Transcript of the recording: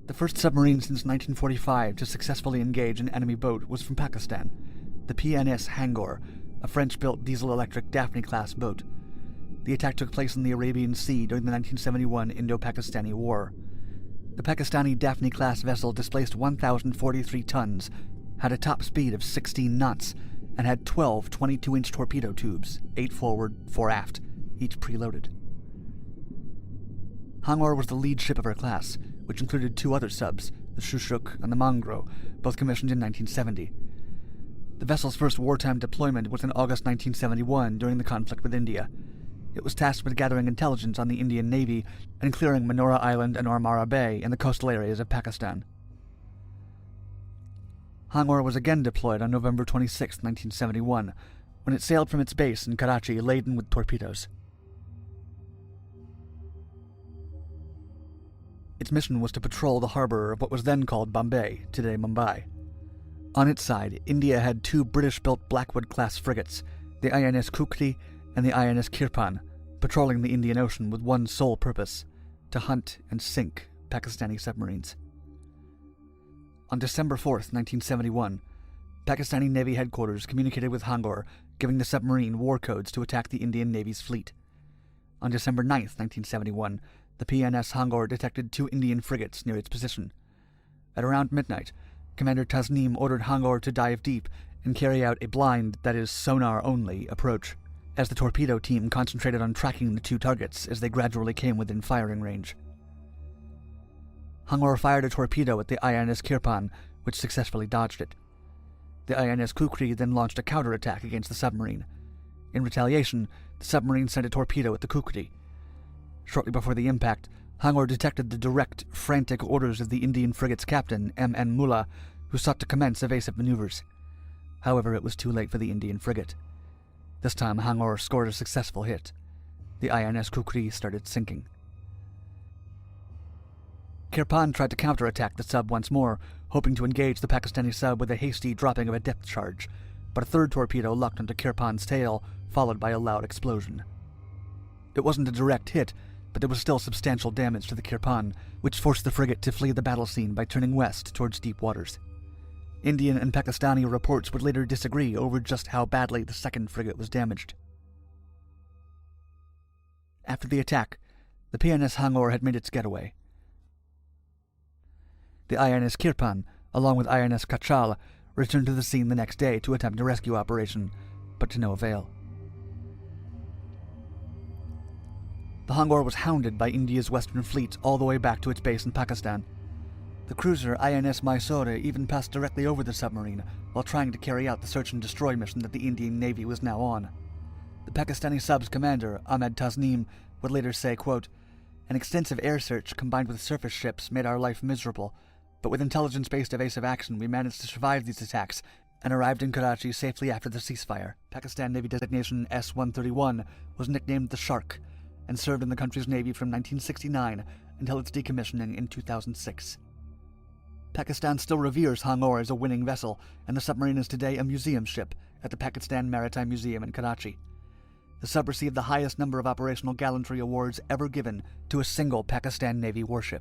The first submarine since 1945 to successfully engage an enemy boat was from Pakistan, the PNS Hangor, a French-built diesel-electric Daphné-class boat. The attack took place in the Arabian Sea during the 1971 Indo-Pakistani War. The Pakistani Daphné-class vessel displaced 1,043 tons, had a top speed of 16 knots, and had 12 22-inch torpedo tubes, 8 forward, 4 aft, each preloaded. Hangor was the lead ship of her class, which included 2 other subs, the Shushuk and the Mangro, both commissioned in 1970. The vessel's first wartime deployment was in August 1971 during the conflict with India. It was tasked with gathering intelligence on the Indian Navy and clearing Manora Island and Ormara Bay in the coastal areas of Pakistan. Hangor was again deployed on November 26, 1971, when it sailed from its base in Karachi laden with torpedoes. Its mission was to patrol the harbor of what was then called Bombay, today Mumbai. On its side, India had 2 British-built Blackwood-class frigates, the INS Khukri and the INS Kirpan, patrolling the Indian Ocean with one sole purpose: to hunt and sink Pakistani submarines. On December 4, 1971, Pakistani Navy headquarters communicated with Hangor, giving the submarine war codes to attack the Indian Navy's fleet. On December 9, 1971, the PNS Hangor detected 2 Indian frigates near its position. At around midnight, Commander Tasneem ordered Hangor to dive deep and carry out a blind, that is, sonar-only, approach, as the torpedo team concentrated on tracking the 2 targets as they gradually came within firing range. Hangor fired a torpedo at the INS Kirpan, which successfully dodged it. The INS Khukri then launched a counterattack against the submarine. In retaliation, the submarine sent a torpedo at the Khukri. Shortly before the impact, Hangor detected the direct, frantic orders of the Indian frigate's captain, M.N. Mullah, who sought to commence evasive maneuvers. However, it was too late for the Indian frigate. This time, Hangor scored a successful hit. The INS Khukri started sinking. Kirpan tried to counterattack the sub once more, hoping to engage the Pakistani sub with a hasty dropping of a depth charge, but a 3rd torpedo locked onto Kirpan's tail, followed by a loud explosion. It wasn't a direct hit, but there was still substantial damage to the Kirpan, which forced the frigate to flee the battle scene by turning west towards deep waters. Indian and Pakistani reports would later disagree over just how badly the 2nd frigate was damaged. After the attack, the PNS Hangor had made its getaway. The INS Kirpan, along with INS Kachal, returned to the scene the next day to attempt a rescue operation, but to no avail. The Hangor was hounded by India's Western Fleet all the way back to its base in Pakistan. The cruiser INS Mysore even passed directly over the submarine while trying to carry out the search and destroy mission that the Indian Navy was now on. The Pakistani sub's commander, Ahmed Tasneem, would later say, quote, "An extensive air search combined with surface ships made our life miserable, but with intelligence-based evasive action we managed to survive these attacks and arrived in Karachi safely after the ceasefire." Pakistan Navy designation S-131 was nicknamed the Shark and served in the country's Navy from 1969 until its decommissioning in 2006. Pakistan still reveres Hangor as a winning vessel, and the submarine is today a museum ship at the Pakistan Maritime Museum in Karachi. The sub received the highest number of operational gallantry awards ever given to a single Pakistan Navy warship.